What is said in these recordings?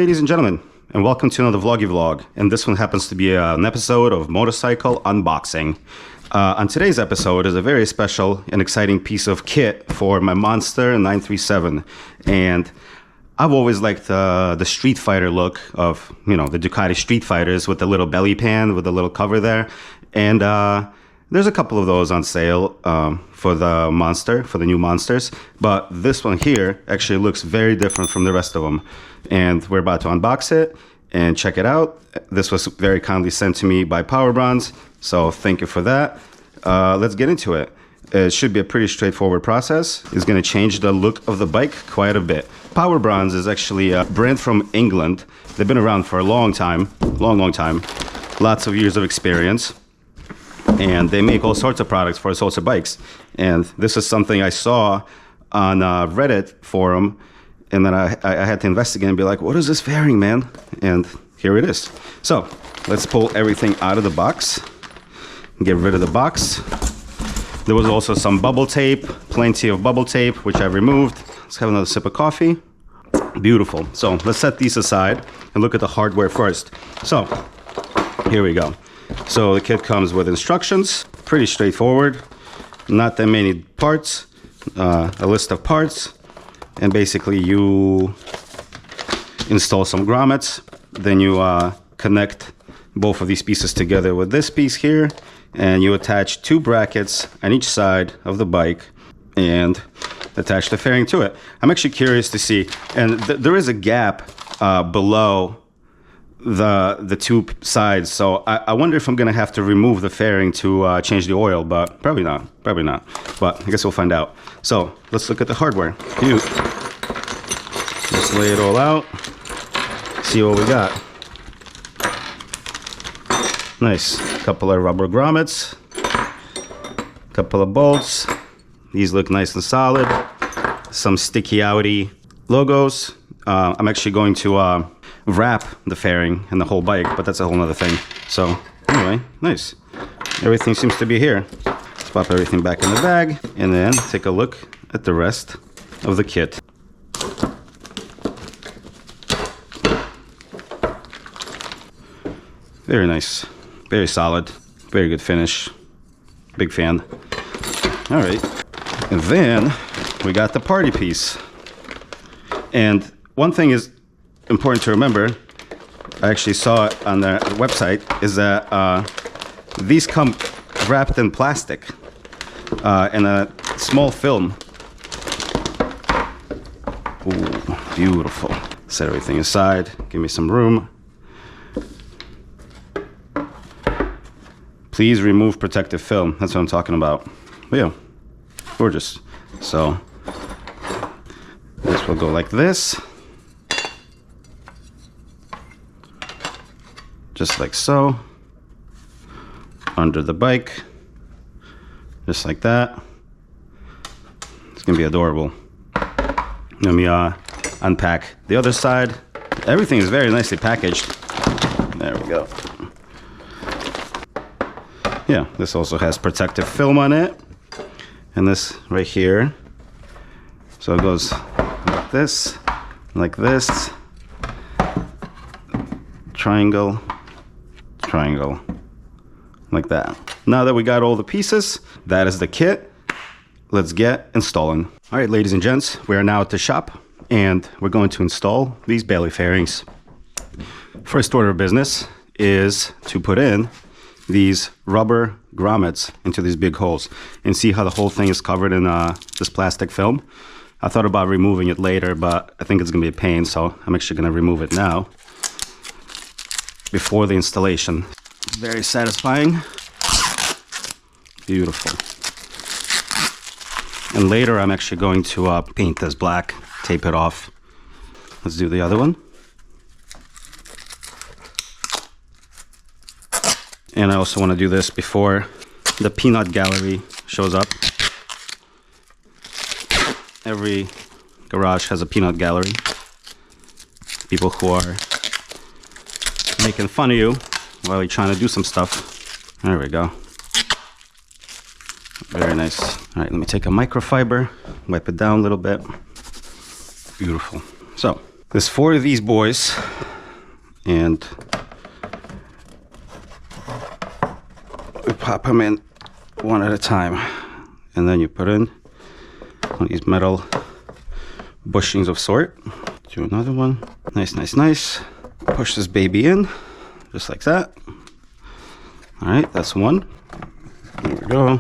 ladies and gentlemen, and welcome to another vloggy vlog. And this one happens to be an episode of motorcycle unboxing. On today's episode is a very special and exciting piece of kit for my Monster 937. And I've always liked the Street Fighter look of, you know, the Ducati Street Fighters with the little belly pan with the little cover there. And there's a couple of those on sale for the Monster, for the new Monsters. But this one here actually looks very different from the rest of them. And we're about to unbox it and check it out. This was very kindly sent to me by PowerBronze, so thank you for that. Let's get into it. It should be a pretty straightforward process. It's going to change the look of the bike quite a bit. PowerBronze is actually a brand from England. They've been around for a long time, long time. Lots of years of experience. And they make all sorts of products for all sorts of bikes. And this is something I saw on a Reddit forum. And then I had to investigate and be like, what is this fairing, man? And here it is. So let's pull everything out of the box. Get rid of the box. There was also some bubble tape, plenty of bubble tape, which I removed. Let's have another sip of coffee. Beautiful. So let's set these aside and look at the hardware first. So here we go. So the kit comes with instructions, pretty straightforward. Not that many parts, a list of parts. And basically you install some grommets, then you connect both of these pieces together with this piece here, and you attach two brackets on each side of the bike and attach the fairing to it. I'm actually curious to see, and there is a gap below the two sides, so I wonder if I'm gonna have to remove the fairing to change the oil, but probably not, but I guess we'll find out. So let's look at the hardware. Let's lay it all out, see what we got. Nice, couple of rubber grommets, couple of bolts. These look nice and solid. Some sticky outy logos. I'm actually going to wrap the fairing and the whole bike, but that's a whole nother thing. So anyway, nice. Everything seems to be here. Let's pop everything back in the bag and then take a look at the rest of the kit. Very nice, very solid, very good finish. Big fan. All right, and then we got the party piece. And one thing is important to remember, I actually saw it on their website, is that these come wrapped in plastic and a small film. Ooh, beautiful. Set everything aside, give me some room. Please remove protective film. That's what I'm talking about. But yeah, gorgeous. So this will go like this. Just like so. Under the bike. Just like that. It's gonna be adorable. Let me unpack the other side. Everything is very nicely packaged. There we go. Yeah, this also has protective film on it. And this right here. So it goes like this, triangle, triangle, like that. Now that we got all the pieces, that is the kit. Let's get installing. All right, ladies and gents, we are now at the shop and we're going to install these belly fairings. First order of business is to put in these rubber grommets into these big holes and see how the whole thing is covered in this plastic film. I thought about removing it later, but I think it's gonna be a pain, so I'm actually gonna remove it now before the installation. Very satisfying. Beautiful. And later I'm actually going to paint this black, tape it off. Let's do the other one. And I also want to do this before the peanut gallery shows up. Every garage has a peanut gallery. People who are making fun of you while you're trying to do some stuff. There we go. Very nice. All right, let me take a microfiber, wipe it down a little bit. Beautiful. So There's 4 of these boys, and we pop them in one at a time, and then you put in one of these metal bushings of sort. Do another one. Nice, nice, nice. Push this baby in, just like that. All right, that's one. There we go.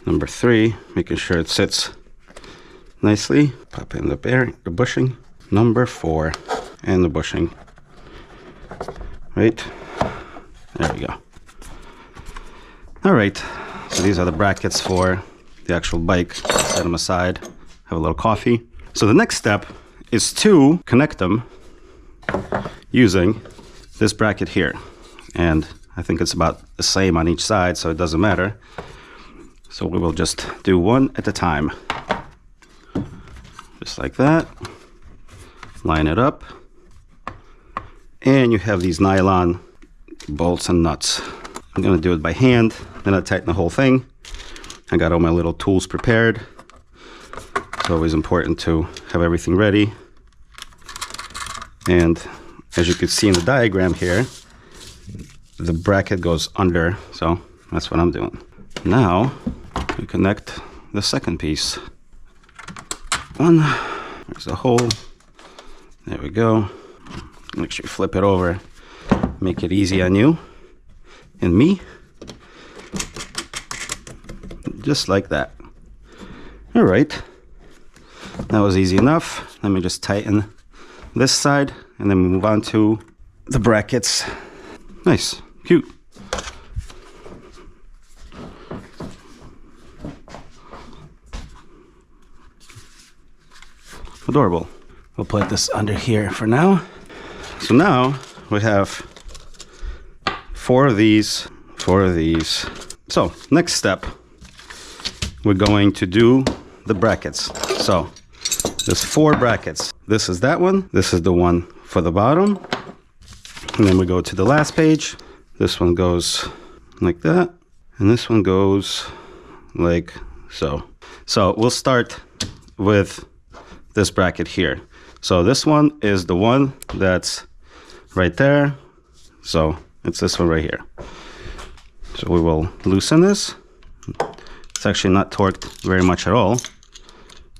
Number 3, making sure it sits nicely. Pop in the bushing. Number 4, and the bushing. Right, there we go. All right, so these are the brackets for the actual bike. Set them aside, have a little coffee. So the next step is to connect them using this bracket here. And I think it's about the same on each side, so it doesn't matter. So we will just do one at a time. Just like that. Line it up. And you have these nylon bolts and nuts. I'm gonna do it by hand, then I tighten the whole thing. I got all my little tools prepared. It's always important to have everything ready. And as you can see in the diagram here, the bracket goes under, so that's what I'm doing. Now, we connect the second piece. One, there's a hole. There we go. Make sure you flip it over. Make it easy on you and me. Just like that. All right. That was easy enough. Let me just tighten this side and then we move on to the brackets. Nice, cute. Adorable. We'll put this under here for now. So now we have 4 of these, 4 of these. So next step, we're going to do the brackets. So there's 4 brackets. This is that one. This is the one for the bottom. And then we go to the last page. This one goes like that. And this one goes like so. So we'll start with this bracket here. So this one is the one that's right there. So it's this one right here. So we will loosen this. It's actually not torqued very much at all,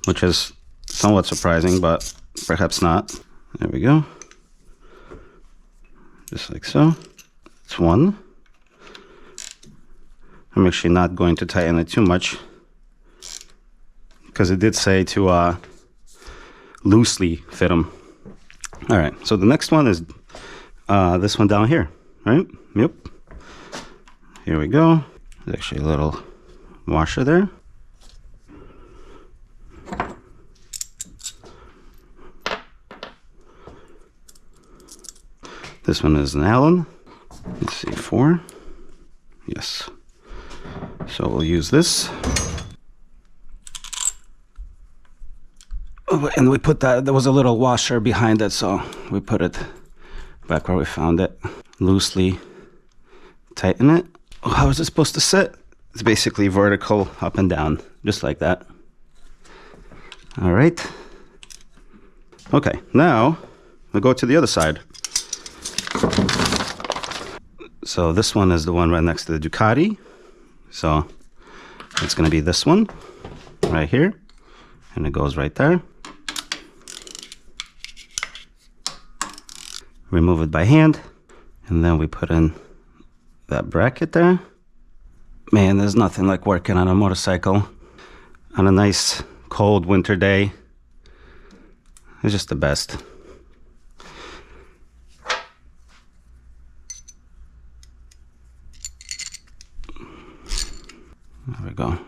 which is somewhat surprising, but perhaps not. There we go. Just like so. It's one. I'm actually not going to tighten it too much because it did say to loosely fit them. All right, so the next one is this one down here, right? Yep. Here we go. There's actually a little washer there. This one is an Allen. Let's see, 4. Yes. So we'll use this. Oh, and we put that, there was a little washer behind it, so we put it back where we found it. Loosely tighten it. Oh, how is it supposed to sit? It's basically vertical up and down, just like that. All right. Okay, now we'll go to the other side. So this one is the one right next to the Ducati. So it's going to be this one right here. And it goes right there. Remove it by hand. And then we put in that bracket there. Man, there's nothing like working on a motorcycle on a nice cold winter day. It's just the best. There we go.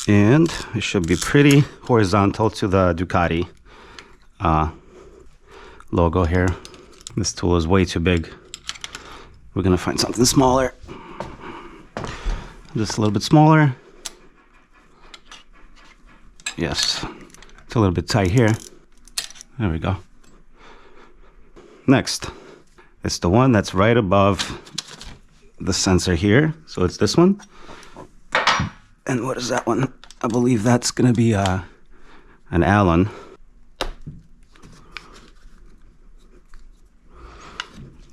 And it should be pretty horizontal to the Ducati logo here. This tool is way too big. We're gonna find something smaller. Just a little bit smaller. Yes, it's a little bit tight here. There we go. Next, it's the one that's right above the sensor here. So it's this one. And what is that one? I believe that's gonna be an Allen.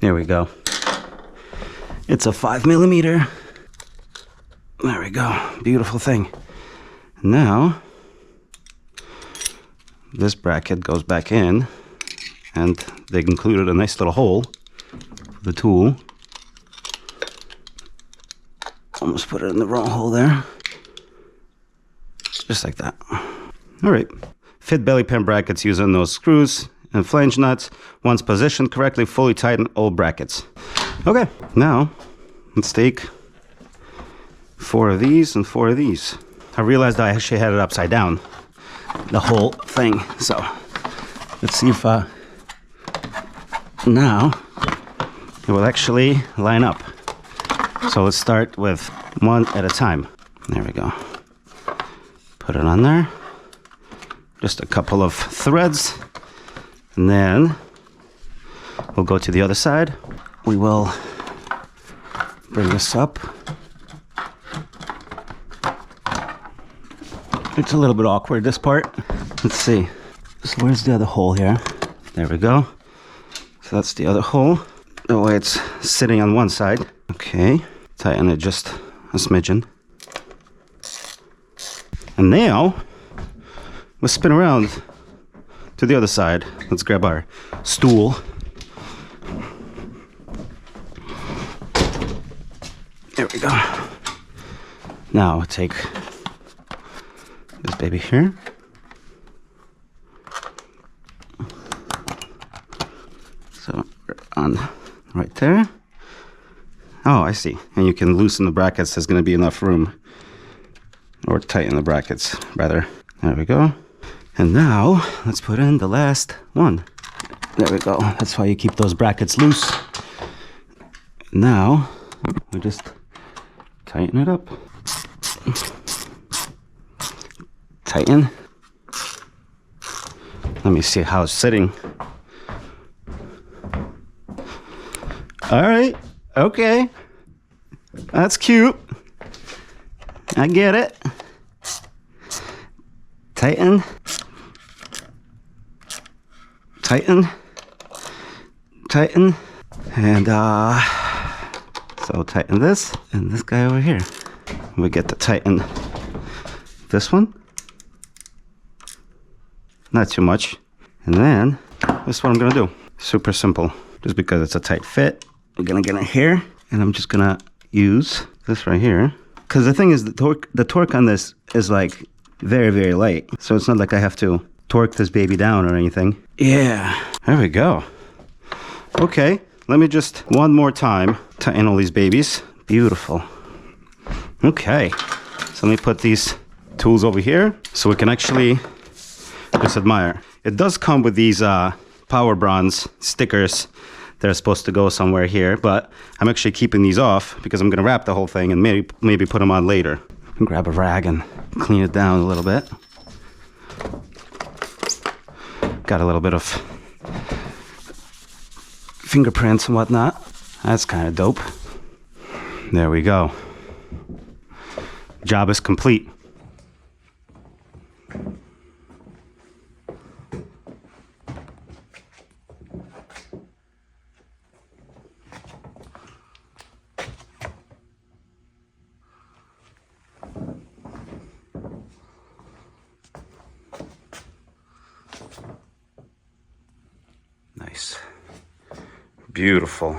There we go. It's a 5mm. There we go. Beautiful thing. Now, this bracket goes back in, and they included a nice little hole for the tool. Almost put it in the wrong hole there. Just like that. All right. Fit belly pin brackets using those screws and flange nuts. Once positioned correctly, fully tighten all brackets. Okay, now let's take 4 of these and 4 of these. I realized I actually had it upside down, the whole thing. So let's see if now it will actually line up. So let's start with one at a time. There we go. Put it on there. Just a couple of threads. And then we'll go to the other side. We will bring this up. It's a little bit awkward, this part. Let's see. So where's the other hole here? There we go. So that's the other hole. The way it's sitting on one side. Okay. Tighten it just a smidgen. And now we'll spin around to the other side. Let's grab our stool. There we go. Now we'll take this baby here. So on right there. Oh, I see. And you can loosen the brackets. There's going to be enough room. Or tighten the brackets, rather. There we go. And now, let's put in the last one. There we go. That's why you keep those brackets loose. Now, we just tighten it up. Tighten. Let me see how it's sitting. All right. Okay. That's cute. I get it. Tighten. Tighten. Tighten. And so tighten this and this guy over here. We get to tighten this one. Not too much. And then this is what I'm gonna do. Super simple. Just because it's a tight fit. We're gonna get in here and I'm just gonna use this right here. Because the thing is, the torque on this is like very, very light. So it's not like I have to torque this baby down or anything. Yeah, there we go. Okay, let me just one more time tighten all these babies. Beautiful. Okay, so let me put these tools over here so we can actually just admire. It does come with these PowerBronze stickers. They're supposed to go somewhere here, but I'm actually keeping these off because I'm gonna wrap the whole thing and maybe put them on later. Grab a rag and clean it down a little bit. Got a little bit of fingerprints and whatnot. That's kind of dope. There we go. Job is complete. Nice. Beautiful.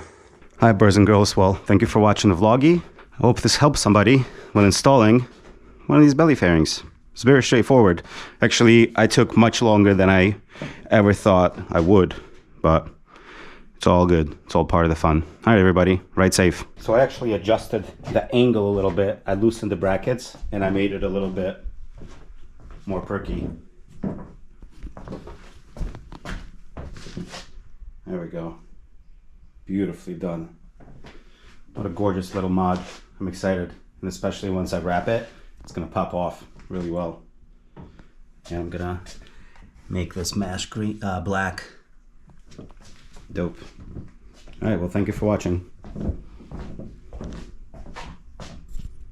Hi, boys and girls. Well, thank you for watching the vloggy. I hope this helps somebody when installing one of these belly fairings. It's very straightforward. Actually, I took much longer than I ever thought I would, but it's all good. It's all part of the fun. All right, everybody, ride safe. So I actually adjusted the angle a little bit. I loosened the brackets and I made it a little bit more perky. There we go. Beautifully done. What a gorgeous little mod. I'm excited. And especially once I wrap it, it's gonna pop off really well. And I'm gonna make this mesh green, black. Dope. All right, well, thank you for watching.